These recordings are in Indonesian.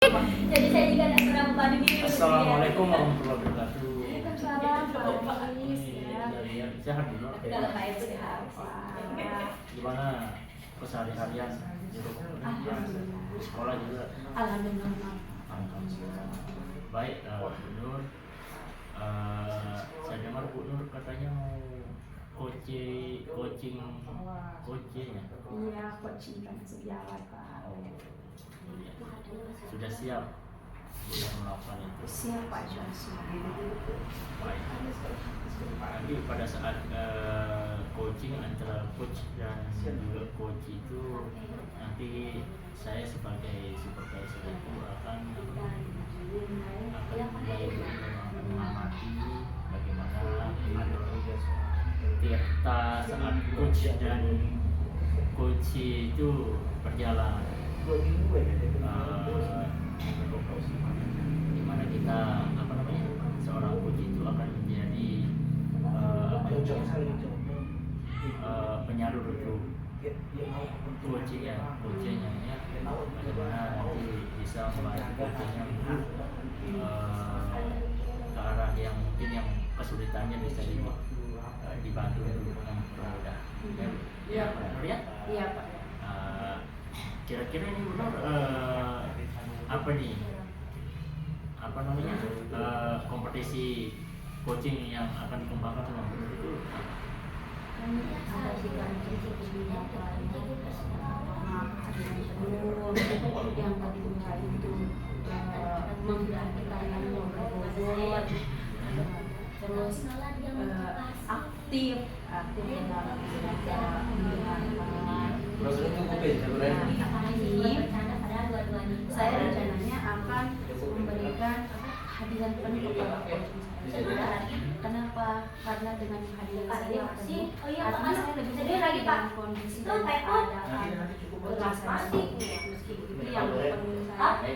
Jadi saya juga tidak pernah membantu diri. Assalamualaikum warahmatullahi wabarakatuh. Waalaikumsalam Pak Anis ya. Sehat dulu. Kalau baik sehat. Gimana keseharian di rumah? Di sekolah juga. Alhamdulillah. Alhamdulillah. Baik, Bu Nur. Saya dengar Bu Nur katanya mau coaching ya. Iya, coaching masuk jalan Pak. Sudah siap sudah melakukan itu. Siap Pak Joshua. Baik. Nanti pada saat coaching antara coach dan juga coach itu nanti saya sebagai supervisor itu akan mulai mengamati bagaimana kita saat coach dan coach itu berjalan. Dimana kita seorang coach itu akan menjadi penyalur untuk coachnya ya, bagaimana nanti bisa membantu coachnya untuk ke arah yang mungkin yang kesulitannya bisa dibantu untuk mempermudah. Ya, benar ya? Iya Pak. Kira-kira ini benar kompetisi coaching yang akan dikembangkan sama Bu Nur itu Ada yang kedua itu memperhatikan yang berbobot, terus aktif dalam saya rencananya akan memberikan hadiah penuh kepada coaching saya. Kenapa? Karena dengan hadiah saya artinya saya lebih dekat dengan kondisi dan keadaan kekerasan meski begitu yang perlu saya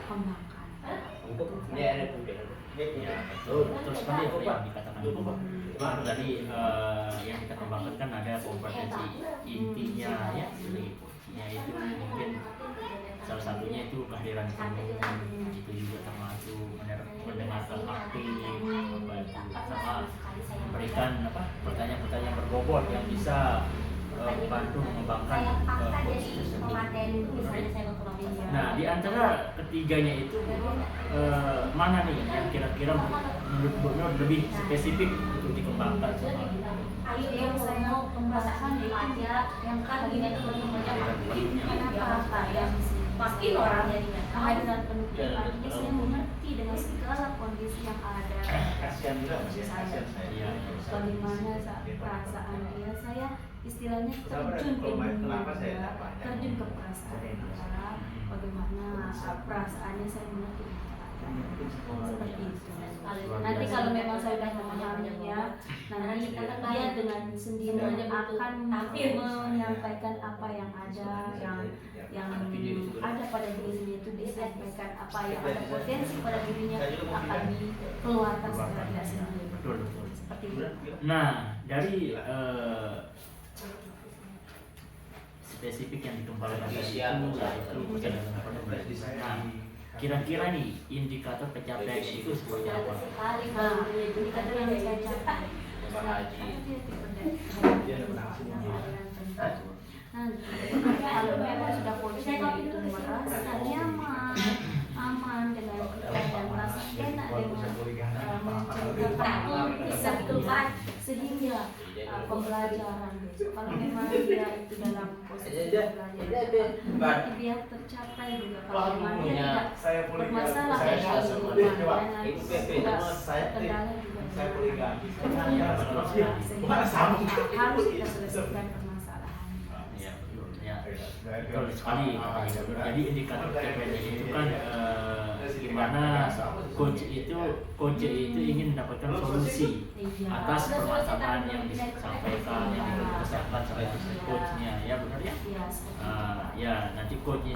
kembangkan. ya betul sekali apa yang dikatakan Ibu. Tadi yang kita kembangkan kan ada kompetensi intinya ya, intinya itu mungkin salah satunya itu kehadiran penuh, itu juga termasuk mendengarkan aktif, sama memberikan pertanyaan-pertanyaan berbobot yang bisa membantu mengembangkan coach tersebut. Nah, di antara ketiganya itu mana nih yang kira-kira menurut Bu Nur lebih spesifik untuk dikembangkan sama? Yang saya mau kembangkan itu yang kabinet kenapa yang pasti orang jadinya kehadiran penuh artinya saya mengerti dengan segala kondisi yang ada saya bagaimana perasaan dia, saya istilahnya terjun ke dunia, terjun ke perasaan dia, bagaimana perasaannya saya mengerti seperti itu. Nanti kalau memang saya sudah memahaminya, nanti dia dengan sendirinya akan menyampaikan apa yang ada, yang ada pada dirinya itu disampaikan, apa yang ada potensi pada dirinya akan dikeluarkan secara tidak sendiri. Betul. Seperti itu. Nah, dari spesifik yang dikembangkan tadi itu perjalanan penuh. Nah, kira-kira nih indikator pencapaian itu seperti apa? Nah, indikator yang saya capai kalau memang sudah coaching itu merasa nyaman, aman dengan dan merasa enak dengan menceritakan kesimpulan sehingga pembelajaran kalau memang dia itu dalam posisi belajar nanti dia tercapai juga kalau memang dia tidak bermasalah dengan lingkungan dan kendala juga harus kita selesaikan permasalahannya. Betul sekali. Jadi indikator pencapaian itu kan gimana coach itu ingin mendapatkan solusi atas permasalahan yang disampaikan, yang dikeluhkan oleh coachnya, ya benar ya? Ya nanti coach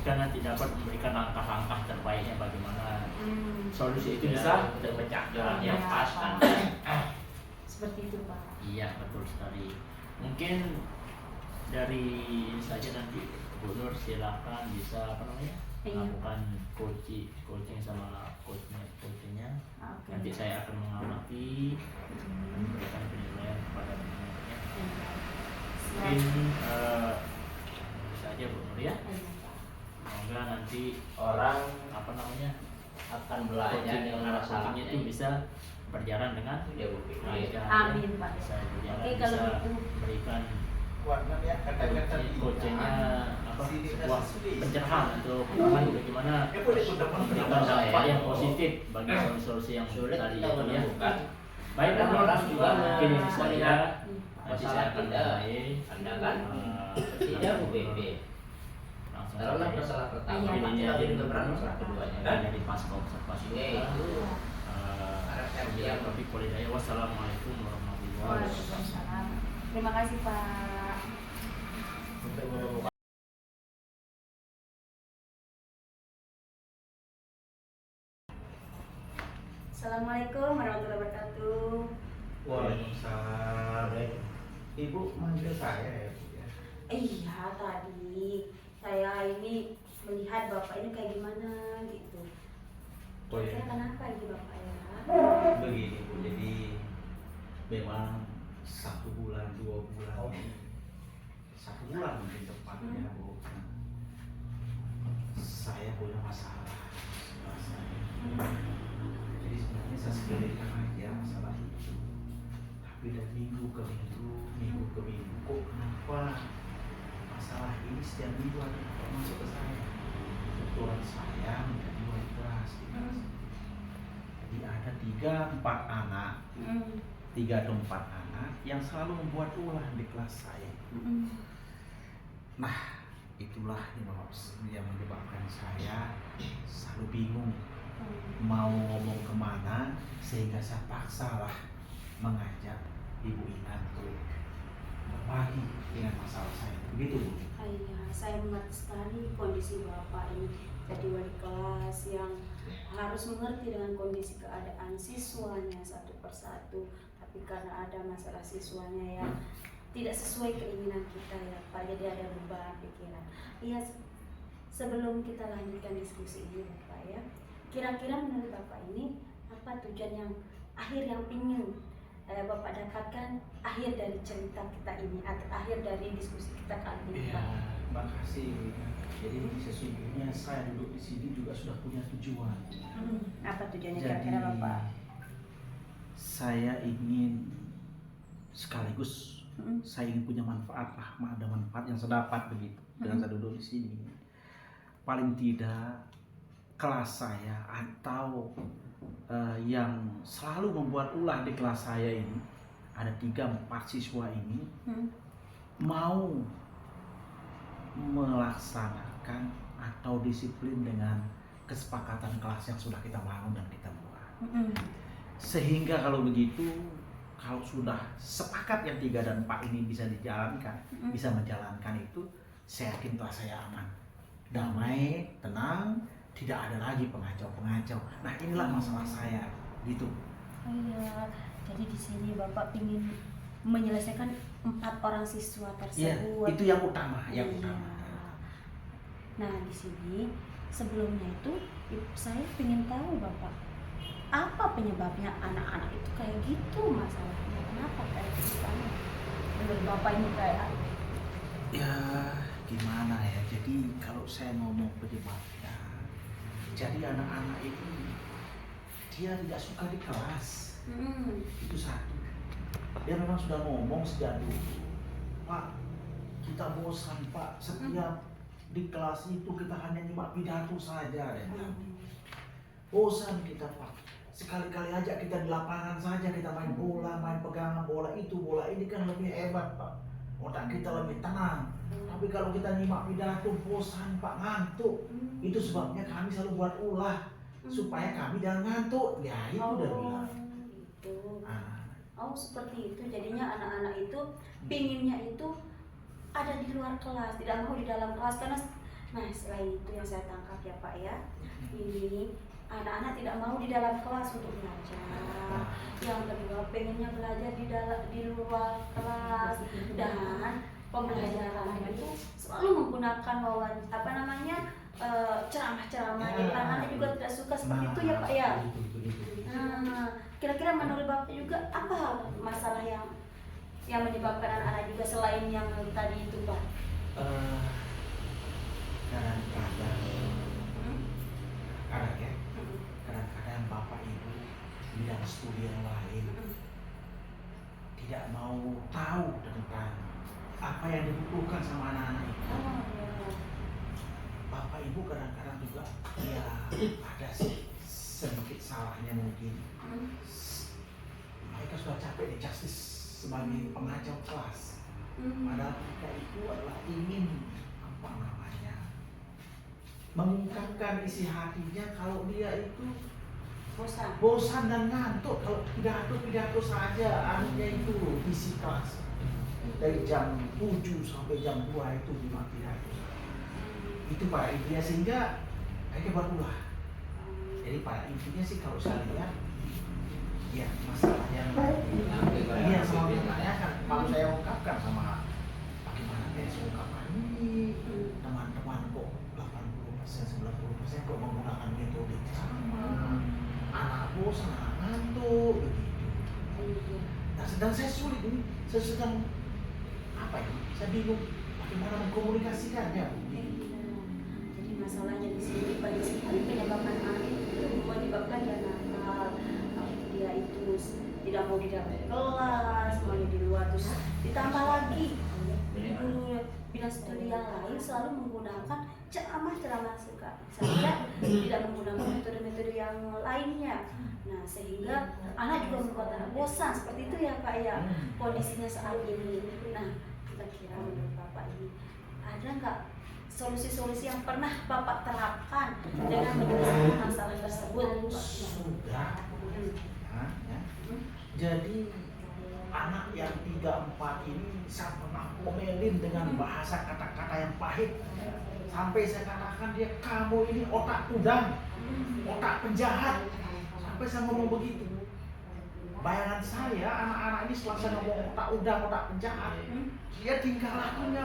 kan nanti dapat memberikan langkah-langkah terbaiknya bagaimana solusi itu bisa terpecahkan yang pas kan. Seperti itu Pak. Iya betul sekali. Mungkin dari saja nanti Bu Nur silakan bisa melakukan coaching sama coachnya. Nanti saya akan mengamati dan memberikan penilaian kepada teman-temannya. Mungkin saja Bu Nur ya. Semoga nanti orang akan belajar dengan coachingnya itu bisa berjalan dengan lancar. Amin Pak. Bisa berjalan, Oke, bisa kalau gitu. berikan coachingnya sebuah pencerahan untuk bagaimana memberikan dampak yang positif bagi solusi yang tadi itu ya. Baik, orang juga mungkin yang saya nanti saya akan mulai Anda kan tidak UBP. langsung Taruhlah saja. masalah pertama, Iya, ini Pak. jadi beberapa masalah keduanya kan. Dari pasca observasi Yaitu kita topik polidaya. Wassalamualaikum warahmatullahi wabarakatuh. Waalaikumsalam. Terima kasih Pak. untuk menemukan Assalamualaikum warahmatullahi wabarakatuh. Waalaikumsalam. Ibu manggil saya ya, Bu ya? Iya, tadi saya ini melihat Bapak ini kayak gimana gitu. Oh, iya. Kira-kira kenapa ini Bapak ya? Begini Bu, jadi memang 1 bulan, 2 bulan, 1 bulan mungkin tepatnya Bu. Saya punya masalah. Jadi sebenarnya saya sepelekan aja masalah itu. Tapi dari minggu ke minggu, kok kenapa masalah ini setiap minggu ada masuk ke saya? Kebetulan saya menjadi wali kelas di kelas. Jadi ada 3-4 anak, 3 atau 4 anak yang selalu membuat ulah di kelas saya. Nah, itulah yang menyebabkan saya selalu bingung mau ngomong kemana, sehingga saya paksalah mengajak Ibu Ina untuk berbagi dengan masalah saya. Begitu Bu. Iya, saya mengerti sekali kondisi Bapak ini jadi wali kelas yang harus mengerti dengan kondisi keadaan siswanya satu persatu. Tapi karena ada masalah siswanya yang tidak sesuai keinginan kita ya Pak, jadi ada beban pikiran. Iya, sebelum kita lanjutkan diskusi ini Bapak ya, kira-kira menurut Bapak ini apa tujuan yang akhir yang ingin Bapak dapatkan akhir dari cerita kita ini atau akhir dari diskusi kita kali ini Ya, Pak? makasih Ibu Ina. Jadi sesungguhnya saya duduk di sini juga sudah punya tujuan. Apa tujuannya Jadi kira-kira Bapak? saya ingin sekaligus saya ingin punya manfaat lah, ada manfaat yang saya dapat begitu dengan saya duduk di sini. Paling tidak kelas saya atau yang selalu membuat ulah di kelas saya ini, ada 3-4 siswa ini mau melaksanakan atau disiplin dengan kesepakatan kelas yang sudah kita bangun dan kita buat. Sehingga kalau begitu, kalau sudah sepakat yang 3 dan 4 ini bisa dijalankan, bisa menjalankan itu, saya yakin kelas saya aman, damai, tenang, tidak ada lagi pengacau-pengacau. Nah, inilah masalah saya, gitu. Iya, jadi di sini Bapak ingin menyelesaikan 4 orang siswa Iya, tersebut. itu yang utama, yang Iya. utama. Nah, di sini sebelumnya itu saya ingin tahu Bapak, apa penyebabnya anak-anak itu kayak gitu masalahnya? Kenapa kayak gitu? Menurut Bapak ini kayak Ya, gimana ya? Jadi kalau saya ngomong penyebabnya, jadi anak-anak itu dia tidak suka di kelas. Itu satu. Dia memang sudah ngomong sejak dulu, Pak, kita bosan Pak, setiap di kelas itu kita hanya nyimak pidato saja. Dia bilang. Bosan kita Pak, sekali-kali aja kita di lapangan saja, kita main bola, main pegangan bola itu, bola ini kan lebih hebat Pak, otak kita lebih tenang. Tapi kalau kita nyimak pidato bosan Pak, ngantuk. Itu sebabnya kami selalu buat ulah supaya kami jangan ngantuk. Ya itu udah bilang. gitu. Ah, Oh, seperti itu. Jadinya anak-anak itu pinginnya itu ada di luar kelas, tidak mau di dalam kelas karena nah, selain itu yang saya tangkap ya Pak ya. Ini anak-anak tidak mau di dalam kelas untuk belajar. Yang kedua, pengennya belajar di luar kelas dan pembelajaran itu selalu menggunakan ceramah-ceramah, jadi anak-anak juga tidak suka seperti itu ya Pak ya. Nah, kira-kira menurut Bapak juga apa masalah yang menyebabkan anak-anak juga selain yang tadi itu Pak? Kadang-kadang bapak ibu bidang studi yang lain tidak mau tahu tentang apa yang dibutuhkan sama anak-anak itu. Bapak ibu kadang-kadang juga ya ada sedikit salahnya mungkin. Mereka sudah capek di justice sebagai pengacau kelas. Padahal mereka itu adalah ingin mengungkapkan isi hatinya kalau dia itu bosan dan ngantuk. Kalau pidato saja anunya itu isi kelas dari jam 7 sampai jam 2 itu cuma pidato. Itu pada intinya, sehingga mereka berulah. Jadi pada intinya sih kalau saya lihat ya masalah yang ini yang selalu ditanyakan kalau saya ungkapkan sama bagaimana saya ungkapkan ini teman-teman kok 90% kok menggunakan metode sama, anak bosan, anak ngantuk begitu. Nah sedang saya sulit ini, saya sedang saya bingung bagaimana mengkomunikasikannya. Jadi masalahnya di sini banyak sekali penyebabkan anak itu menyebabkan dia nakal, dia itu tidak mau di dalam kelas, maunya di luar, terus ditambah lagi guru bidang studi yang lain selalu menggunakan ceramah-ceramah sehingga tidak menggunakan metode-metode yang lainnya. Nah sehingga anak juga membuat anak bosan, seperti itu ya Pak ya kondisinya saat ini. Nah kira-kira menurut Bapak ini ada nggak solusi-solusi yang pernah Bapak terapkan dengan menyelesaikan masalah tersebut? Sudah. Jadi anak yang 3-4 ini saya pernah komelin dengan bahasa kata-kata yang pahit. Sampai saya katakan dia, kamu ini otak udang, otak penjahat. Sampai saya ngomong begitu. Bayangan saya anak-anak ini setelah saya ngomong otak udang, otak penjahat, dia tinggal lakunya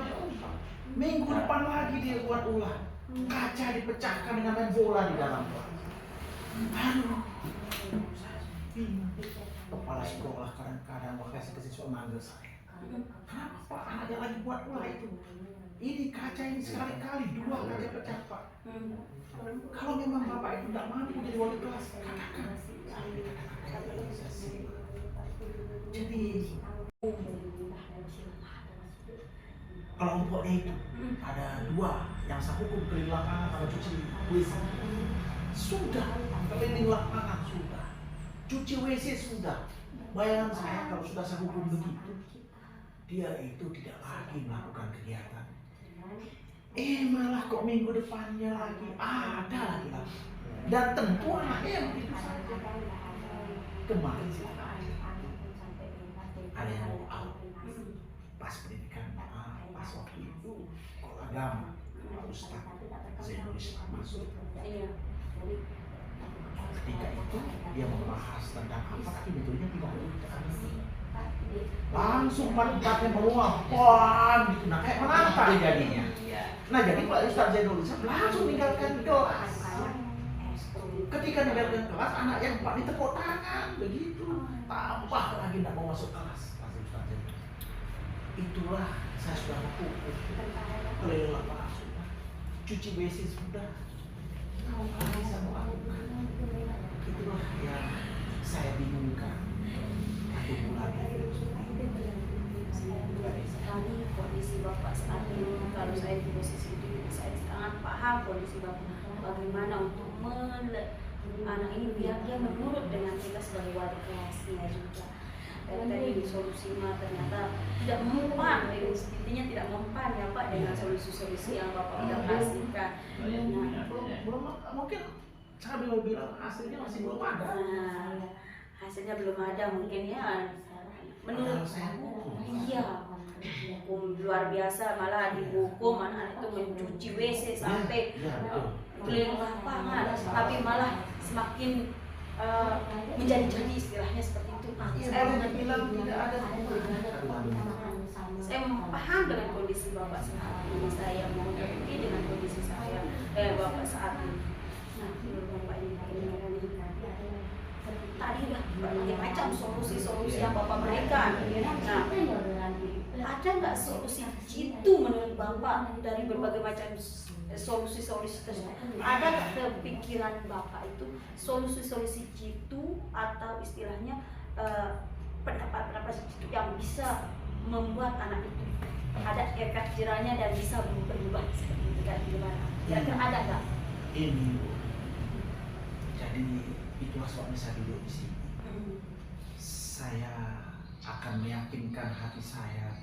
minggu depan lagi dia buat ulah. Kaca dipecahkan dengan main bola di dalam kelas. Aduh, bingung. Kepala sekolah kadang-kadang waktu ke siswa manggil saya. Kenapa Pak anaknya lagi buat ulah itu? Ini kaca ini sekali-kali 2 kaca pecah Pak. Kalau memang Bapak itu tidak mampu jadi wali kelas, katakan. Jadi kelompoknya itu ada 2 yang saya hukum keliling lapangan sama cuci WC. Sudah keliling lapangan sudah, cuci WC sudah. Bayangan saya kalau sudah saya hukum begitu, dia itu tidak lagi melakukan kegiatan. Malah kok minggu depannya lagi ada lagi. Dan tentu anaknya yang begitu saja. Kemarin sih ada yang mau out pas pendidikan, pas waktu itu sekolah agama, Pak Ustaz Zainul Islam masuk. Ketika itu dia membahas tentang apa, tapi betulnya tidak langsung empatnya meluap, gitu. Nah kayak menantang jadinya. Nah jadi Pak Ustaz Zainul Islam langsung meninggalkan kelas. Ketika meninggalkan kelas, anak yang 4 ditepuk tangan begitu. Tambah lagi tidak mau masuk kelas. Itulah saya sudah hukum keliling lapangan sudah, cuci WC sudah. Apa bisa mau lakukan? Itulah yang saya bingungkan. Satu bulan sekali kondisi Bapak saat ini. Kalau saya di posisi itu, saya sangat paham kondisi Bapak bagaimana untuk anak ini biar dia menurut dengan kita sebagai wali kelasnya juga. Dan tadi solusinya ternyata tidak mempan, intinya tidak mempan ya Pak dengan solusi-solusi yang Bapak sudah kasihkan. Belum mungkin saya belum bilang hasilnya masih belum ada. Nah, hasilnya belum ada mungkin ya. Menurut saya, iya, hukum luar biasa, malah dihukum anak itu mencuci WC sampai keliling lapangan, tapi malah semakin menjadi-jadi istilahnya seperti itu. Saya mengerti. bilang tidak ada Saya paham dengan kondisi Bapak saat ini. Saya mengerti dengan kondisi Bapak saat ini. Nah, menurut Bapak ini tadi udah berbagai macam solusi-solusi yang Bapak berikan. Nah, ada nggak solusi jitu menurut Bapak dari berbagai macam solusi-solusi tersebut? Ada nggak kepikiran Bapak itu solusi-solusi jitu atau istilahnya pendapat-pendapat jitu yang bisa membuat anak itu ada efek jerahnya dan bisa berubah seperti itu kan? Gimana? Kira-kira ada nggak? ini? Jadi itulah sebabnya saya duduk di sini. Saya akan meyakinkan hati saya.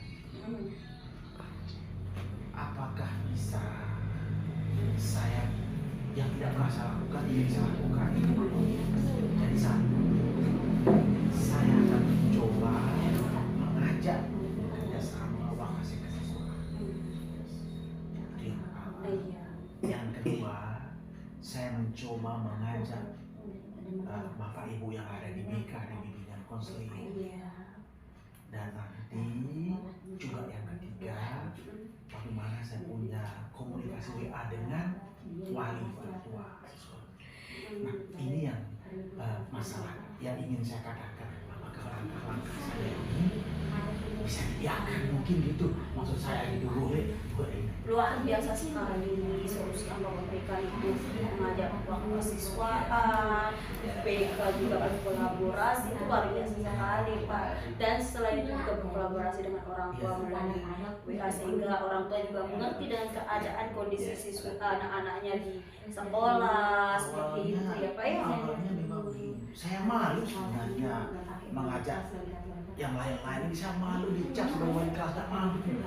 Apakah bisa saya yang tidak pernah saya lakukan ini saya lakukan? Jadi saya akan mencoba mengajak kerjasama lokasi kesehatan. Yang pertama. Yang kedua, saya mencoba mengajak Bapak Ibu yang ada di BK di bimbingan konseling. Dan nanti juga yang ketiga, bagaimana saya punya komunikasi WA dengan wali tua siswa. Nah, ini yang masalah yang ingin saya katakan. Apakah langkah-langkah saya ini bisa diiakan mungkin gitu? Maksud saya itu boleh ini. Luar biasa sekali solusi yang Bapak berikan itu, mengajak mahasiswaan, BK juga berkolaborasi, itu luar biasa sekali Pak. Dan selain itu juga berkolaborasi dengan orang tua melalui WA sehingga orang tua juga mengerti dengan keadaan kondisi siswa anak-anaknya di sekolah seperti itu ya Pak ya. Awalnya memang saya malu sebenarnya mengajak yang lain-lain ini, saya malu dicap sebagai wali kelas tak mampu.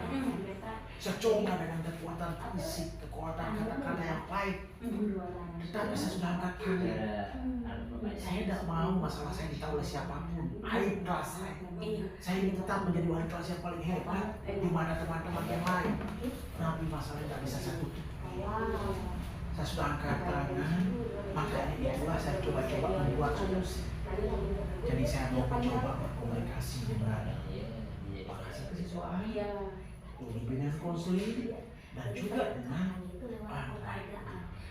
Saya coba dengan kekuatan fisik, kekuatan kata-kata yang baik, tetapi saya sudah angkat tangan. Saya tidak mau masalah saya ditahu oleh siapapun. Aib kelas saya ingin tetap menjadi wali kelas yang paling hebat di mana teman-teman yang lain. Tapi masalah tidak bisa saya tutup. Saya sudah angkat tangan, makanya itulah saya coba-coba membuat solusi. Jadi saya mau mencoba berkomunikasi dengan lokasi kesiswaan, bimbingan konseling, dan juga dengan orang lain.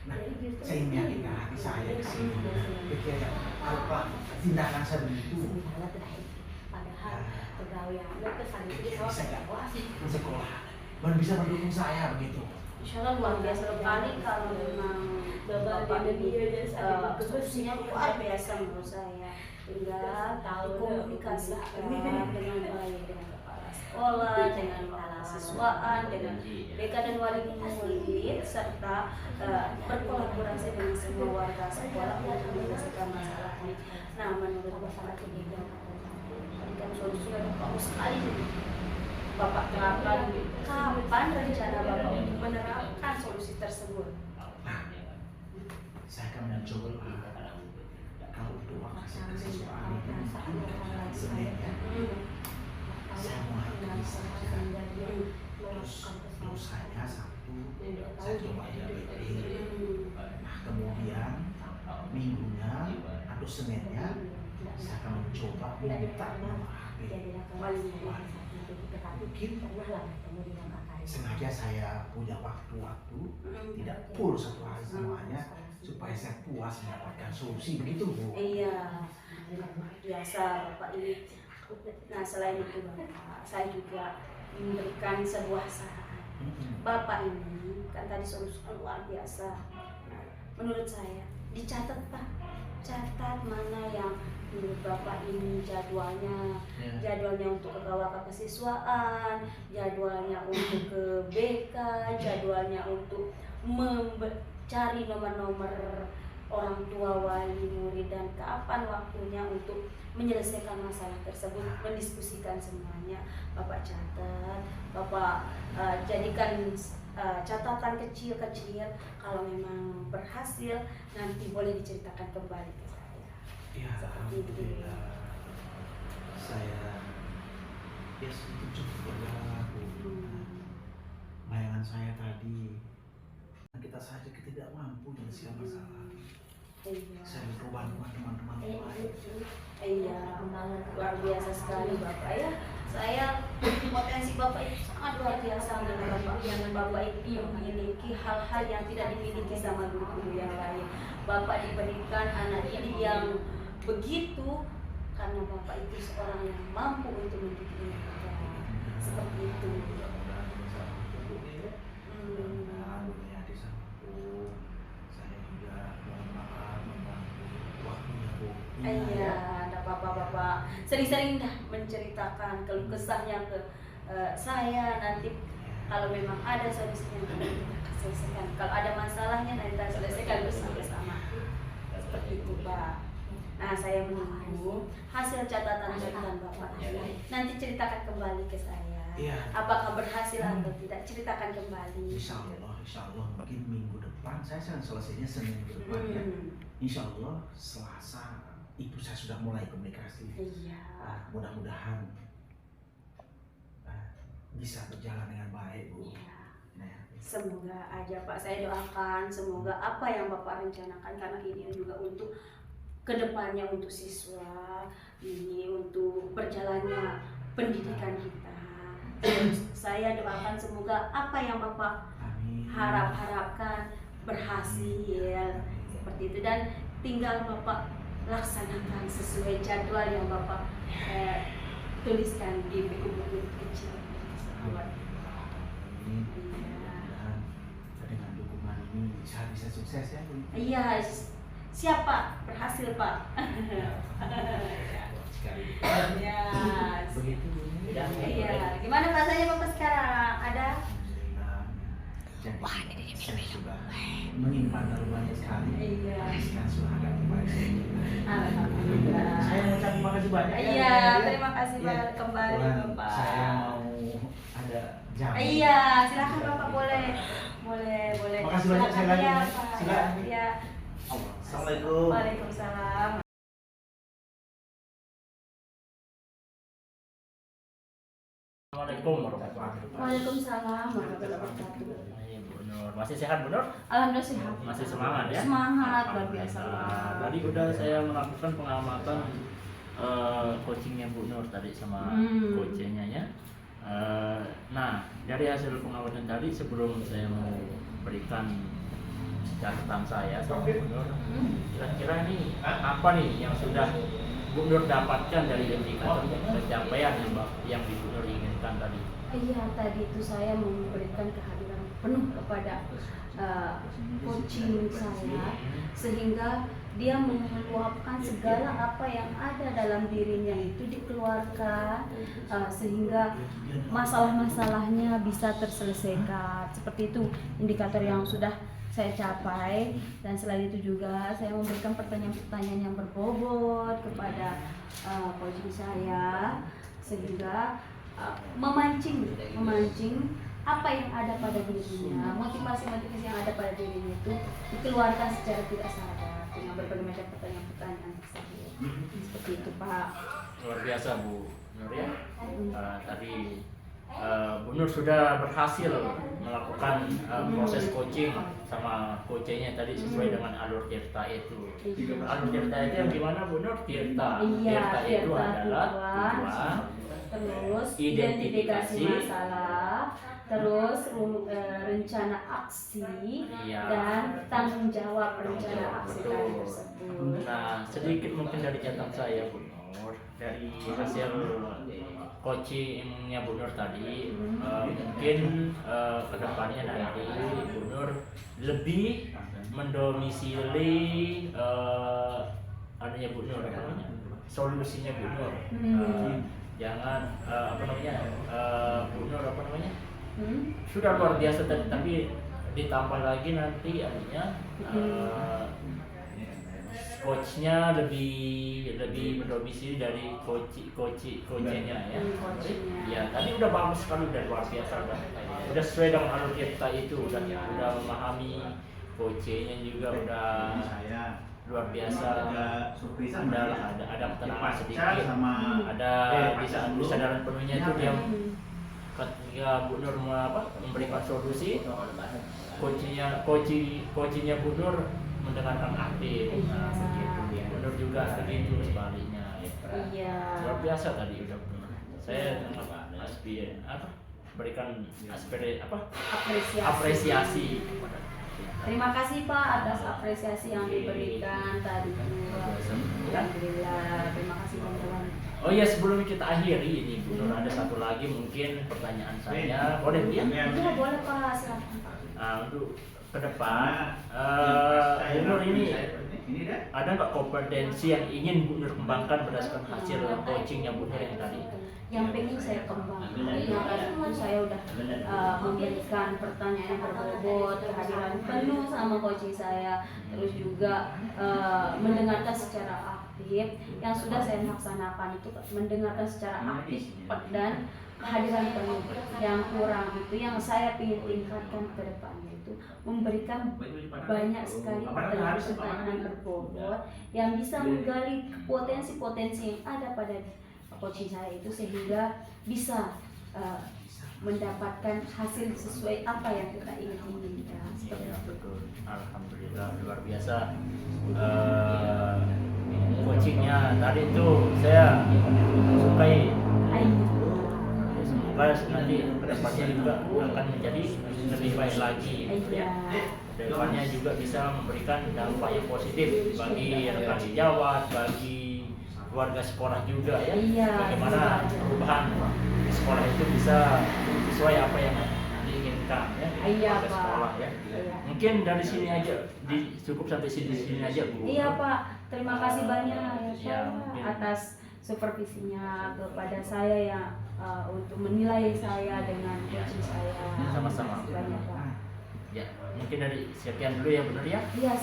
Nah, saya meyakinkan hati saya di sini. Pikirnya kalau tindakan saya begitu, bisa nggak sekolah dan bisa mendukung saya begitu. Insya Allah luar biasa sekali kalau memang Bapak ini solusinya luar biasa menurut saya. Hingga dikomunikasikan dengan baik dengan kepala sekolah, dengan mahasiswaan, dengan BK dan wali murid, serta berkolaborasi dengan semua warga sekolah untuk menyelesaikan masalah ini. Nah, menurut Bapak ini kan solusinya bagus sekali. Bapak terapkan, kapan rencana Bapak untuk menerapkan solusi tersebut? Nah, saya akan mencoba kalau untuk lokasi kesiswaan itu mungkin sebenarnya saya mulai dari saja. Terus saya satu, saya coba DBD. Nah, kemudian minggunya atau Seninnya saya akan mencoba minta nomor HP mungkin sengaja saya punya waktu-waktu tidak full satu hari semuanya supaya saya puas mendapatkan solusi begitu Bu. Iya, biasa Bapak ini. Nah, selain itu Bapak, saya juga memberikan sebuah saran. Bapak ini kan tadi solusi luar biasa. Nah, menurut saya dicatat Pak, catat mana yang menurut Bapak ini jadwalnya untuk ke KWK kesiswaan, jadwalnya untuk ke BK, jadwalnya untuk mencari nomor-nomor orang tua wali murid, dan kapan waktunya untuk menyelesaikan masalah tersebut, mendiskusikan semuanya. Bapak catat, Bapak jadikan catatan kecil-kecil. Kalau memang berhasil nanti boleh diceritakan kembali ke saya. Ya, alhamdulillah. Saya itu cukup berlaku. Bayangan saya tadi kita saja tidak mampu menyelesaikan masalah. Iya. Saya perlu bantuan teman-teman yang lain. Iya, luar biasa sekali Bapak ya. Saya potensi Bapak itu sangat luar biasa dengan Bapak. Yang Bapak itu memiliki hal-hal yang tidak dimiliki sama guru-guru yang lain. Bapak diberikan anak didik yang begitu karena Bapak itu seorang yang mampu untuk mendidik mereka. Seperti itu. Mudah-mudahan dunia di samaku. Saya juga mohon maaf mengganggu waktunya Bu. Iya, ada Bapak-bapak sering-sering dah menceritakan keluh kesahnya ke saya. Nanti kalau memang ada solusinya nanti kita selesaikan. Kalau ada masalahnya nanti kita selesaikan bersama-sama. Seperti itu Pak. Nah, saya menunggu hasil catatan Bapak. Nanti ceritakan kembali ke saya. Iya. Apakah berhasil atau tidak? Ceritakan kembali. Insya Allah mungkin minggu depan saya akan selesainya Senin minggu depan ya. Insya Allah Selasa itu saya sudah mulai komunikasi. Iya. Mudah-mudahan bisa berjalan dengan baik Bu. Iya. Nah, Semoga aja Pak, saya doakan semoga apa yang Bapak rencanakan, karena ini juga untuk kedepannya, untuk siswa ini, untuk berjalannya pendidikan kita. Saya doakan semoga apa yang Bapak amin. harapkan berhasil seperti itu, dan tinggal Bapak laksanakan sesuai jadwal yang Bapak tuliskan di buku-buku kecil. Amin. Mudah-mudahan dengan dukungan ini bisa sukses ya Bu. Iya, siap Pak, berhasil Pak. Sekali. Ya. Begitu Bu. Iya, gimana rasanya Bapak sekarang? Ada? Jadi saya sudah menyimpan terlalu banyak sekali. Iya. Sekarang sudah agak kembali. Alhamdulillah. Saya mengucapkan terima kasih banyak. Iya, terima kasih Iya. banyak kembali Tuhan, Bapak. saya mau ada jam. Iya, silakan Bapak, boleh. Makasih banyak sekali lagi. Iya, Pak. Silakan. Iya. Assalamualaikum. Waalaikumsalam. Assalamualaikum warahmatullahi wabarakatuh. Waalaikumsalam warahmatullahi wabarakatuh. Iya, Bu Nur. Masih sehat Bu Nur? Alhamdulillah sehat. Masih semangat ya? Semangat luar biasa. Tadi udah saya melakukan pengamatan coachingnya Bu Nur tadi sama coachnya ya. Nah, dari hasil pengamatan tadi, sebelum saya mau berikan catatan saya sama Bu Nur, kira-kira ini apa nih yang sudah Bu Nur dapatkan dari indikator pencapaian yang Bu Nur inginkan tadi? Iya, tadi itu saya memberikan kehadiran penuh kepada coaching saya, sehingga dia meluapkan segala apa yang ada dalam dirinya itu dikeluarkan, sehingga masalah-masalahnya bisa terselesaikan. Seperti itu indikator yang sudah saya capai. Dan selain itu juga saya memberikan pertanyaan-pertanyaan yang berbobot kepada coaching saya, sehingga memancing apa yang ada pada dirinya, motivasi-motivasi yang ada pada dirinya itu dikeluarkan secara tidak sadar dengan berbagai macam pertanyaan-pertanyaan tersebut. Seperti itu Pak. Luar biasa Bu Nur ya. Tadi Bu Nur sudah berhasil melakukan proses coaching sama coachnya tadi sesuai dengan alur Tirta itu. Alur Tirta itu yang gimana Bu Nur? Tirta itu adalah tujuan, terus identifikasi masalah, terus rencana aksi, dan tanggung jawab rencana aksi tadi tersebut. Nah, sedikit mungkin dari catatan saya Bu Nur, dari hasil coachingnya Bu Nur tadi, mungkin kedepannya nanti Bu Nur lebih mendomisili adanya Bu Nur, solusinya Bu Nur. Jangan Bu Nur sudah luar biasa tadi, tapi ditambah lagi nanti artinya coachnya lebih mendomisili dari coachnya ya. Ya tadi udah bagus sekali, udah luar biasa, udah sesuai dengan alur kita itu, udah memahami coachnya juga udah luar biasa. Ada ketenangan sedikit, ada kesadaran penuhnya itu dia. Ketika Bu Nur memberikan solusi, coachnya Bu Nur mendengarkan aktif. Nah, begitu. Benar juga begitu sebaliknya. Ya. Iya. Luar biasa tadi udah benar. Saya berikan apresiasi kepada Terima kasih Pak atas apresiasi yang diberikan tadi. Alhamdulillah. Terima kasih teman-teman. Oh ya, sebelum kita akhiri ini Bu Nur, ada satu lagi mungkin pertanyaan saya. Boleh Bu ya? Iya boleh Pak, silakan Pak. Untuk ke depan, Bu Nur ini ada nggak kompetensi yang ingin Bu Nur kembangkan berdasarkan hasil coachingnya Bu Nur yang tadi? Yang pengen saya kembangkan, karena itu saya udah memberikan pertanyaan yang berbobot, kehadiran penuh sama coaching saya, terus juga mendengarkan secara aktif. Yang sudah saya laksanakan itu mendengarkan secara aktif dan kehadiran penuh. Yang kurang itu yang saya ingin tingkatkan ke depannya itu memberikan banyak sekali pertanyaan berbobot yang bisa menggali potensi-potensi yang ada pada coaching saya itu sehingga bisa mendapatkan hasil sesuai apa yang kita inginkan. Seperti itu. Alhamdulillah luar biasa. Coachingnya tadi itu saya sukai. Semoga nanti kedepannya juga akan menjadi lebih baik lagi. Kedepannya juga bisa memberikan dampak yang positif bagi rekan sejawat, bagi keluarga sekolah juga ya. Bagaimana perubahan sekolah itu bisa sesuai apa yang diinginkan ya keluarga sekolah ya. Mungkin dari sini aja, cukup sampai sini aja Bu. Iya Pak, terima kasih banyak Ya, Pak atas supervisinya kepada saya yang untuk menilai saya dengan coaching saya. Sama-sama. Banyak Pak. Ya, mungkin dari sekian dulu ya benar ya. Iya.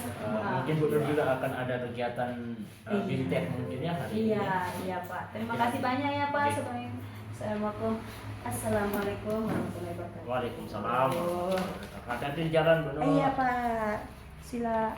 Mungkin Bu Nur juga akan ada kegiatan fintech mungkin ya hari ini. Iya Pak. Terima kasih banyak ya Pak. Assalamualaikum warahmatullahi wabarakatuh. Waalaikumsalam. Hati-hati di jalan Bu Nur. Iya Pak. Sila.